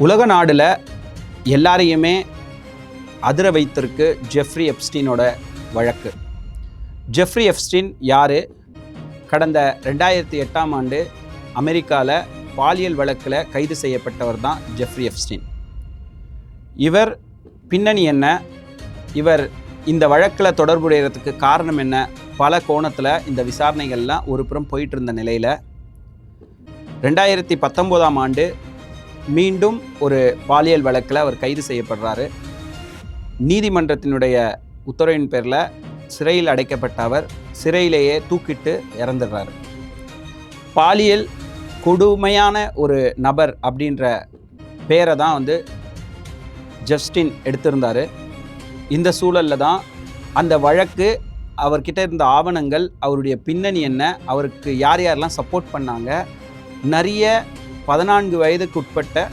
உலக நாடுல எல்லாரையுமே அதிர வைத்திருக்கு ஜெஃப்ரி எப்ஸ்டீனோட வழக்கு. ஜெஃப்ரி எப்ஸ்டீன் யார்? கடந்த 2008ஆம் ஆண்டு அமெரிக்காவில் பாலியல் வழக்கில் கைது செய்யப்பட்டவர் தான் ஜெஃப்ரி எப்ஸ்டீன். இவர் பின்னணி என்ன? இவர் இந்த வழக்கில் தொடர்புடையறதுக்கு காரணம் என்ன? பல கோணத்தில் இந்த விசாரணைகள்லாம் ஒரு புறம் போயிட்டு இருந்த நிலையில் 2019ஆம் ஆண்டு மீண்டும் ஒரு பாலியல் வழக்கில் அவர் கைது செய்யப்படுறாரு. நீதிமன்றத்தினுடைய உத்தரவின் பேரில் சிறையில் அடைக்கப்பட்ட அவர் சிறையிலேயே தூக்கிட்டு இறந்துடுறாரு. பாலியல் கொடுமையான ஒரு நபர் அப்படின்ற பேரை தான் ஜஸ்டின் எடுத்திருந்தார். இந்த சூழலில் தான் அந்த வழக்கு, அவர்கிட்ட இருந்த ஆவணங்கள், அவருடைய பின்னணி என்ன, அவருக்கு யார் யாரெல்லாம் சப்போர்ட் பண்ணாங்க, நிறைய 14 வயதுக்கு உட்பட்ட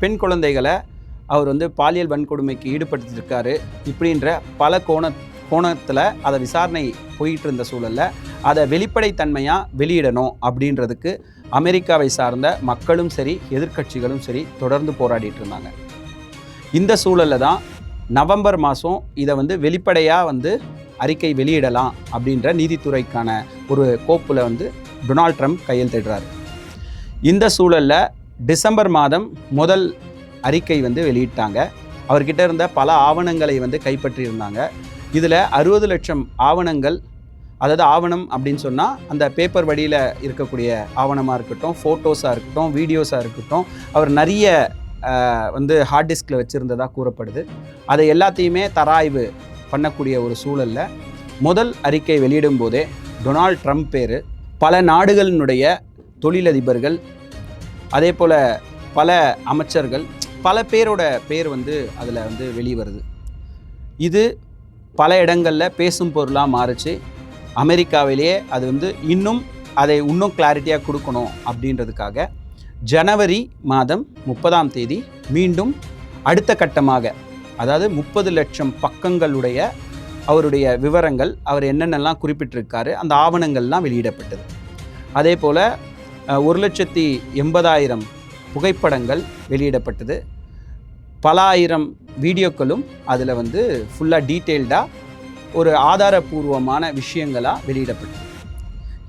பெண் குழந்தைகளை அவர் பாலியல் வன்கொடுமைக்கு ஈடுபடுத்தியிருக்காரு. இப்படின்ற பல கோணத்தில் அதை விசாரணை போயிட்டு இருந்த சூழலில் அதை வெளிப்படைத்தன்மையாக வெளியிடணும் அப்படின்றதுக்கு அமெரிக்காவை சார்ந்த மக்களும் சரி எதிர்க்கட்சிகளும் சரி தொடர்ந்து போராடிட்டு இருந்தாங்க. இந்த சூழலில் தான் நவம்பர் மாதம் இதை வெளிப்படையாக அறிக்கை வெளியிடலாம் அப்படின்ற நீதித்துறைக்கான ஒரு கோப்பில் டொனால்ட் ட்ரம்ப் கையெழுத்திடுறாரு. இந்த சூழலில் டிசம்பர் மாதம் முதல் அறிக்கை வெளியிட்டாங்க. அவர்கிட்ட இருந்த பல ஆவணங்களை கைப்பற்றியிருந்தாங்க. இதில் 60 லட்சம் ஆவணங்கள், அதாவது ஆவணம் அப்படின்னு சொன்னால் அந்த பேப்பர் வழியில் இருக்கக்கூடிய ஆவணமாக இருக்கட்டும், ஃபோட்டோஸாக இருக்கட்டும், வீடியோஸாக இருக்கட்டும், அவர் நிறைய ஹார்ட் டிஸ்கில் வச்சுருந்ததாக கூறப்படுது. அதை எல்லாத்தையுமே தராய்வு பண்ணக்கூடிய ஒரு சூழலில் முதல் அறிக்கை வெளியிடும் போதே டொனால்ட் ட்ரம்ப் பேர், பல நாடுகளினுடைய தொழிலதிபர்கள், அதே போல் பல அமைச்சர்கள், பல பேரோட பேர் அதில் வெளிவருது. இது பல இடங்களில் பேசும் பொருளாக மாறுச்சு. அமெரிக்காவிலேயே அது இன்னும் கிளாரிட்டியாக கொடுக்கணும் அப்படின்றதுக்காக ஜனவரி மாதம் 30ஆம் தேதி மீண்டும் அடுத்த கட்டமாக, அதாவது 30 லட்சம் பக்கங்களுடைய அவருடைய விவரங்கள், அவர் என்னென்னலாம் குறிப்பிட்டிருக்காரு, அந்த ஆவணங்கள்லாம் வெளியிடப்பட்டது. அதே போல் 1,80,000 புகைப்படங்கள் வெளியிடப்பட்டது. பல ஆயிரம் வீடியோக்களும் அதில் ஃபுல்லாக டீட்டெயில்டாக ஒரு ஆதாரபூர்வமான விஷயங்களாக வெளியிடப்பட்டது.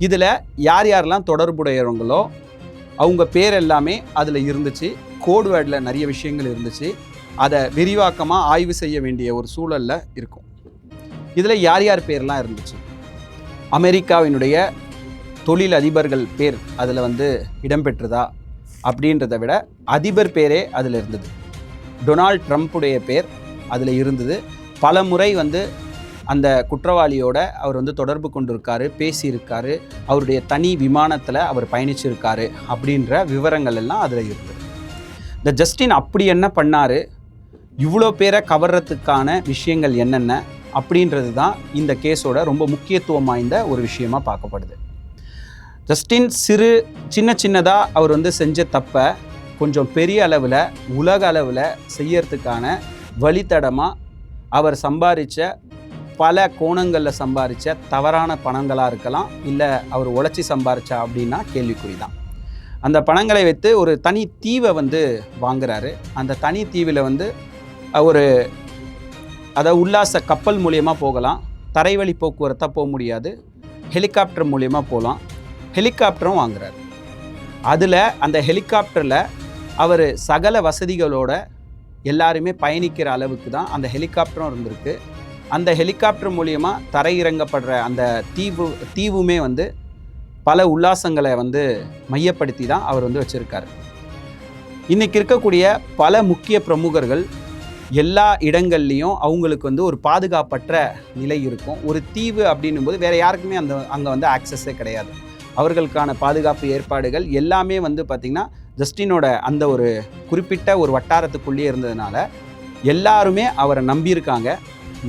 இதில் யார் யாரெல்லாம் தொடர்புடையவங்களோ அவங்க பேர் எல்லாமே அதில் இருந்துச்சு. கோட் வேர்டில் நிறைய விஷயங்கள் இருந்துச்சு. அதை விரிவாக்கமாக ஆய்வு செய்ய வேண்டிய ஒரு சூழலில் இருக்கும். இதில் யார் யார் பேர்லாம் இருந்துச்சு? அமெரிக்காவினுடைய தொழில் அதிபர்கள் பேர் அதில் இடம்பெற்றதா அப்படின்றத விட அதிபர் பேரே அதில் இருந்தது. டொனால்ட் ட்ரம்ப்புடைய பேர் அதில் இருந்தது. பல முறை அந்த குற்றவாளியோட அவர் தொடர்பு கொண்டிருக்காரு, பேசியிருக்காரு, அவருடைய தனி விமானத்தில் அவர் பயணிச்சிருக்காரு அப்படின்ற விவரங்கள் எல்லாம் அதில் இருந்தது. இந்த ஜஸ்டின் அப்படி என்ன பண்ணார், இவ்வளோ பேரை கவர்றதுக்கான விஷயங்கள் என்னென்ன அப்படின்றது தான் இந்த கேஸோட ரொம்ப முக்கியத்துவம் வாய்ந்த ஒரு விஷயமாக பார்க்கப்படுது. ஜஸ்டின் சின்னதாக அவர் செஞ்ச தப்பை கொஞ்சம் பெரிய அளவில், உலக அளவில் செய்யறதுக்கான வழித்தடமாக அவர் சம்பாதிச்ச, பல கோணங்களில் சம்பாதிச்ச தவறான பணங்களாக இருக்கலாம், இல்லை அவர் உழைச்சி சம்பாதிச்சா அப்படின்னா கேள்விக்குறி தான். அந்த பணங்களை வைத்து ஒரு தனி தீவை வாங்குறாரு. அந்த தனி தீவில் ஒரு அதாவது உல்லாச கப்பல் மூலியமாக போகலாம், தரைவழி போக்குவரத்தாக போக முடியாது, ஹெலிகாப்டர் மூலியமாக போகலாம். ஹெலிகாப்டரும் வாங்குறாரு. அதில் அந்த ஹெலிகாப்டரில் அவர் சகல வசதிகளோட எல்லாருமே பயணிக்கிற அளவுக்கு தான் அந்த ஹெலிகாப்டரும் இருந்திருக்கு. அந்த ஹெலிகாப்டர் மூலியமாக தரையிறங்கப்படுற அந்த தீவுமே பல உல்லாசங்களை மையப்படுத்தி தான் அவர் வச்சுருக்காரு. இன்றைக்கி இருக்கக்கூடிய பல முக்கிய பிரமுகர்கள் எல்லா இடங்கள்லேயும் அவங்களுக்கு ஒரு பாதுகாப்பற்ற நிலை இருக்கும். ஒரு தீவு அப்படின்னும் போது வேறு யாருக்குமே அங்கே ஆக்சஸே கிடையாது. அவர்களுக்கான பாதுகாப்பு ஏற்பாடுகள் எல்லாமே பார்த்திங்கன்னா ஜஸ்டினோட அந்த ஒரு குறிப்பிட்ட ஒரு வட்டாரத்துக்குள்ளேயே இருந்ததுனால எல்லாருமே அவரை நம்பியிருக்காங்க.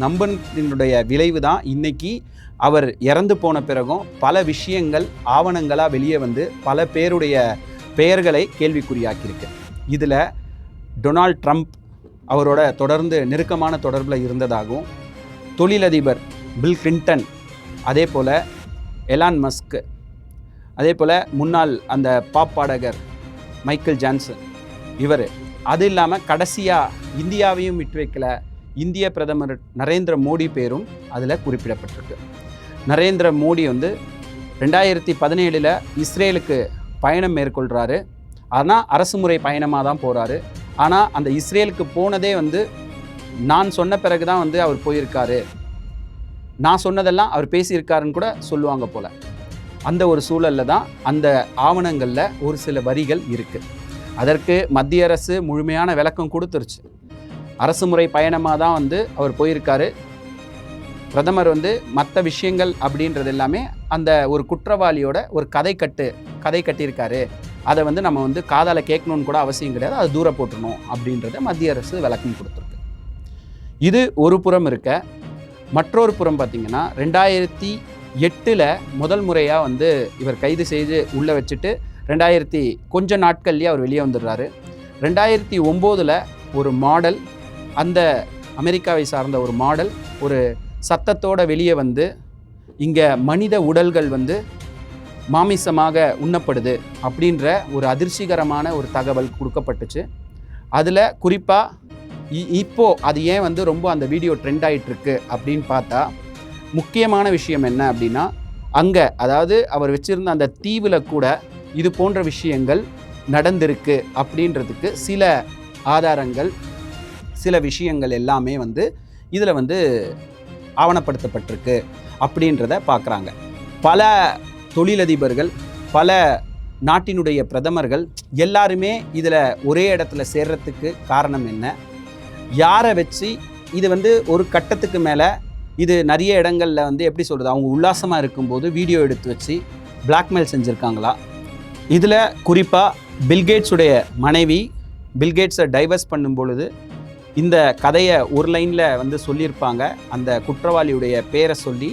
நம்பினுடைய விளைவு தான் இன்றைக்கி அவர் இறந்து போன பிறகும் பல விஷயங்கள் ஆவணங்களாக வெளியே பல பேருடைய பெயர்களை கேள்விக்குறியாக்கியிருக்கு. இதில் டொனால்ட் ட்ரம்ப் அவரோட தொடர்ந்து நெருக்கமான தொடர்பில் இருந்ததாகவும், தொழிலதிபர் பில் கிளின்டன், அதே போல் எலான் மஸ்க், அதே போல் முன்னாள் அந்த பாப் பாடகர் மைக்கேல் ஜான்சன், அது இல்லாமல் கடைசியாக இந்தியாவையும் விட்டு வைக்கல, இந்திய பிரதமர் நரேந்திர மோடி பேரும் அதில் குறிப்பிடப்பட்டிருக்கு. நரேந்திர மோடி வந்து 2017 இஸ்ரேலுக்கு பயணம் மேற்கொள்கிறாரு. ஆனால் அரசு முறை பயணமாக தான் போகிறாரு. ஆனால் அந்த இஸ்ரேலுக்கு போனதே வந்து நான் சொன்ன பிறகு தான் வந்து அவர் போயிருக்காரு, நான் சொன்னதெல்லாம் அவர் பேசியிருக்காருன்னு கூட சொல்லுவாங்க போல். அந்த ஒரு சூழலில் தான் அந்த ஆவணங்களில் ஒரு சில வரிகள் இருக்குது. அதற்கு மத்திய அரசு முழுமையான விளக்கம் கொடுத்துருச்சு. அரசு முறை பயணமாக தான் வந்து அவர் போயிருக்காரு. பிரதமர் வந்து மற்ற விஷயங்கள் அப்படின்றது எல்லாமே அந்த ஒரு குற்றவாளியோட ஒரு கதை கட்டியிருக்காரு. அதை வந்து நம்ம வந்து காதால் கேட்கணுன்னு கூட அவசியம் கிடையாது, அதை தூர போட்டுடணும் அப்படின்றத மத்திய அரசு விளக்கம் கொடுத்துருக்கு. இது ஒரு புறம் இருக்க, மற்றொரு புறம் பார்த்திங்கன்னா 2008 முதல் முறையாக வந்து இவர் கைது செய்து உள்ளே வச்சுட்டு 2000 கொஞ்ச நாட்கள்லேயே அவர் வெளியே வந்துடுறாரு. 2009 ஒரு மாடல், அந்த அமெரிக்காவை சார்ந்த ஒரு மாடல் ஒரு சத்தத்தோடு வெளியே வந்து இங்கே மனித உடல்கள் வந்து மாமிசமாக உண்ணப்படுது அப்படின்ற ஒரு அதிர்ச்சிகரமான ஒரு தகவல் கொடுக்கப்பட்டுச்சு. அதில் குறிப்பாக இப்போது அது ஏன் வந்து ரொம்ப அந்த வீடியோ ட்ரெண்ட் ஆகிட்டுருக்கு அப்படின்னு பார்த்தா, முக்கியமான விஷயம் என்ன அப்படின்னா, அங்கே அதாவது அவர் வச்சுருந்த அந்த தீவில் கூட இது போன்ற விஷயங்கள் நடந்திருக்கு அப்படின்றதுக்கு சில ஆதாரங்கள், சில விஷயங்கள் எல்லாமே வந்து இதில் வந்து ஆவணப்படுத்தப்பட்டிருக்கு அப்படின்றத பார்க்குறாங்க. பல தொழிலதிபர்கள், பல நாட்டினுடைய பிரதமர்கள் எல்லாருமே இதில் ஒரே இடத்துல சேர்றதுக்கு காரணம் என்ன, யாரை வச்சு இது வந்து ஒரு கட்டத்துக்கு மேலே இது நிறைய இடங்களில் வந்து எப்படி சொல்கிறது, அவங்க உல்லாசமாக இருக்கும்போது வீடியோ எடுத்து வச்சு பிளாக்மெயில் செஞ்சுருக்காங்களா? இதில் குறிப்பாக பில்கேட்ஸுடைய மனைவி பில்கேட்ஸை டைவர்ஸ் பண்ணும் பொழுது இந்த கதையை ஒரு லைனில் வந்து சொல்லியிருப்பாங்க. அந்த குற்றவாளியுடைய பேரை சொல்லி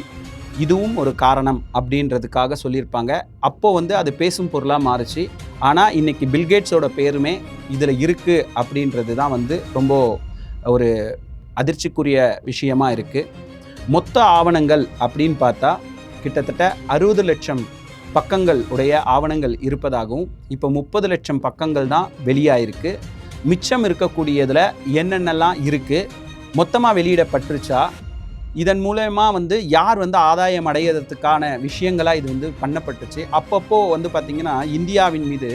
இதுவும் ஒரு காரணம் அப்படின்றதுக்காக சொல்லியிருப்பாங்க. அப்போது வந்து அது பேசும் பொருளாக மாறுச்சு. ஆனால் இன்றைக்கி பில்கேட்ஸோட பேருமே இதில் இருக்குது அப்படின்றது தான் வந்து ரொம்ப ஒரு அதிர்ச்சிக்குரிய விஷயமா இருக்குது. மொத்த ஆவணங்கள் அப்படின்னு பார்த்தா கிட்டத்தட்ட 60 லட்சம் பக்கங்கள் உடைய ஆவணங்கள் இருப்பதாகவும், இப்போ 30 லட்சம் பக்கங்கள் தான் வெளியாயிருக்கு. மிச்சம் இருக்கக்கூடியதில் என்னென்னலாம் இருக்குது, மொத்தமாக வெளியிடப்பட்டுருச்சா, இதன் மூலமா வந்து யார் வந்து ஆதாயம் அடையிறதுக்கான விஷயங்களாக இது வந்து பண்ணப்பட்டுச்சு. அப்பப்போ வந்து பார்த்திங்கன்னா இந்தியாவின் மீது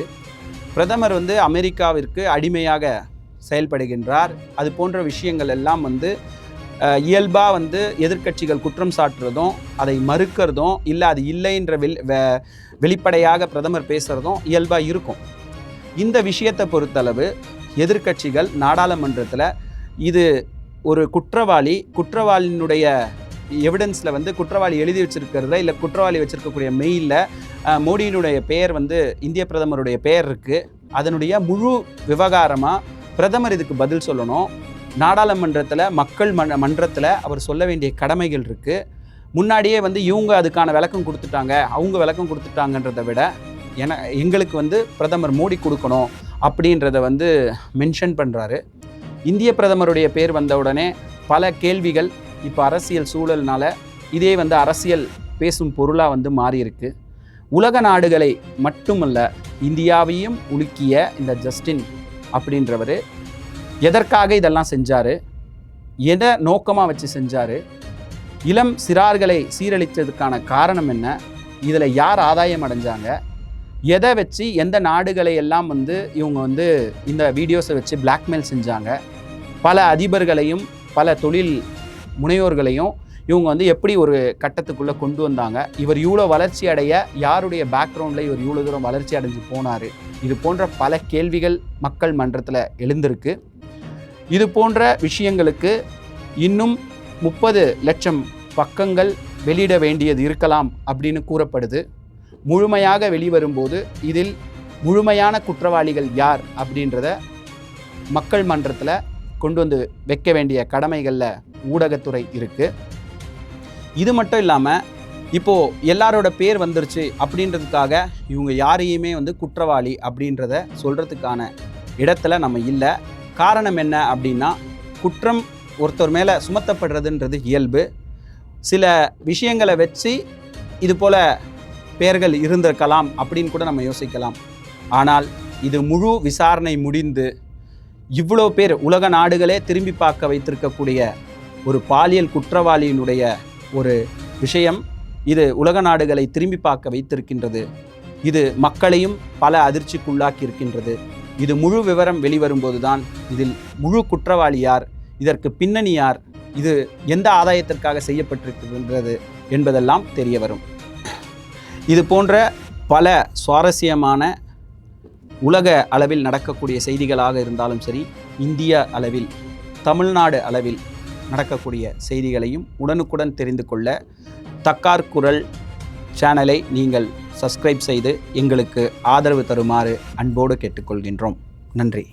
பிரதமர் வந்து அமெரிக்காவிற்கு அடிமையாக செயல்படுகின்றார், அது போன்ற விஷயங்கள் எல்லாம் வந்து இயல்பாக வந்து எதிர்க்கட்சிகள் குற்றம் சாட்டுறதும் அதை மறுக்கிறதும் இல்லை அது இல்லைன்ற வெளிப்படையாக பிரதமர் பேசுகிறதும் இயல்பாக இருக்கும். இந்த விஷயத்தை பொறுத்தளவு எதிர்க்கட்சிகள் நாடாளுமன்றத்தில் இது ஒரு குற்றவாளியினுடைய எவிடன்ஸில் வந்து குற்றவாளி எழுதி வச்சுருக்கிறத இல்லை குற்றவாளி வச்சுருக்கக்கூடிய மெயிலில் மோடியினுடைய பெயர் வந்து இந்திய பிரதமருடைய பெயர் இருக்குது. அதனுடைய முழு விவகாரமாக பிரதமர் இதுக்கு பதில் சொல்லணும். நாடாளுமன்றத்தில் மக்கள் மன்றத்தில் அவர் சொல்ல வேண்டிய கடமைகள் இருக்குது. முன்னாடியே வந்து இவங்க அதுக்கான விளக்கம் கொடுத்துட்டாங்க, அவங்க விளக்கம் கொடுத்துட்டாங்கன்றதை விட எங்களுக்கு வந்து பிரதமர் மோடி கொடுக்கணும் அப்படின்றத வந்து மென்ஷன் பண்ணுறாரு. இந்திய பிரதமருடைய பேர் வந்த உடனே பல கேள்விகள் இப்போ அரசியல் சூழல்னால இதே வந்து அரசியல் பேசும் பொருளாக வந்து மாறியிருக்கு. உலக நாடுகளை மட்டுமல்ல, இந்தியாவையும் உலுக்கிய இந்த ஜஸ்டின் அப்படின்றவர் எதற்காக இதெல்லாம் செஞ்சார், எதை நோக்கமாக வச்சு செஞ்சார், இளம் சிறார்களை சீரழித்ததுக்கான காரணம் என்ன, இதில் யார் ஆதாயம் அடைஞ்சாங்க, எதை வச்சு எந்த நாடுகளை எல்லாம் வந்து இவங்க வந்து இந்த வீடியோஸை வச்சு பிளாக்மெயில் செஞ்சாங்க, பல அதிபர்களையும் பல தொழில் முனைவோர்களையும் இவங்க வந்து எப்படி ஒரு கட்டத்துக்குள்ளே கொண்டு வந்தாங்க, இவர் இவ்வளோ வளர்ச்சி அடைய யாருடைய பேக்ரவுண்டில் இவர் இவ்வளோ தூரம் வளர்ச்சி அடைஞ்சு போனார், இது போன்ற பல கேள்விகள் மக்கள் மன்றத்தில் எழுந்திருக்கு. இது போன்ற விஷயங்களுக்கு இன்னும் 30 லட்சம் பக்கங்கள் வெளியிட வேண்டியது இருக்கலாம் அப்படின்னு கூறப்படுது. முழுமையாக வெளிவரும்போது இதில் முழுமையான குற்றவாளிகள் யார் அப்படின்றத மக்கள் மன்றத்தில் கொண்டு வந்து வைக்க வேண்டிய கடமைகளில் ஊடகத்துறை இருக்குது. இது மட்டும் இல்லாமல் இப்போது எல்லாரோட பேர் வந்துருச்சு அப்படின்றதுக்காக இவங்க யாரையுமே வந்து குற்றவாளி அப்படின்றத சொல்கிறதுக்கான இடத்துல நம்ம இல்லை. காரணம் என்ன அப்படின்னா, குற்றம் ஒருத்தர் மேலே சுமத்தப்படுறதுன்றது இயல்பு. சில விஷயங்களை வச்சு இது போல் பெயர்கள் இருந்திருக்கலாம் அப்படின்னு கூட நம்ம யோசிக்கலாம். ஆனால் இது முழு விசாரணை முடிந்து இவ்வளோ பேர் உலக நாடுகளே திரும்பி பார்க்க வைத்திருக்கக்கூடிய ஒரு பாலியல் குற்றவாளியினுடைய ஒரு விஷயம் இது உலக நாடுகளை திரும்பி பார்க்க வைத்திருக்கின்றது. இது மக்களையும் பல அதிர்ச்சிக்குள்ளாக்கி இருக்கின்றது. இது முழு விவரம் வெளிவரும்போது தான் இதில் முழு குற்றவாளி யார், இதற்கு பின்னணி யார், இது எந்த ஆதாயத்திற்காக செய்யப்பட்டிருக்கின்றது என்பதெல்லாம் தெரிய வரும். இது போன்ற பல சுவாரஸ்யமான உலக அளவில் நடக்கக்கூடிய செய்திகளாக இருந்தாலும் சரி, இந்திய அளவில், தமிழ்நாடு அளவில் நடக்கக்கூடிய செய்திகளையும் உடனுக்குடன் தெரிந்து கொள்ள தக்கார் குரல் சேனலை நீங்கள் சப்ஸ்கிரைப் செய்து எங்களுக்கு ஆதரவு தருமாறு அன்போடு கேட்டுக்கொள்கின்றோம். நன்றி.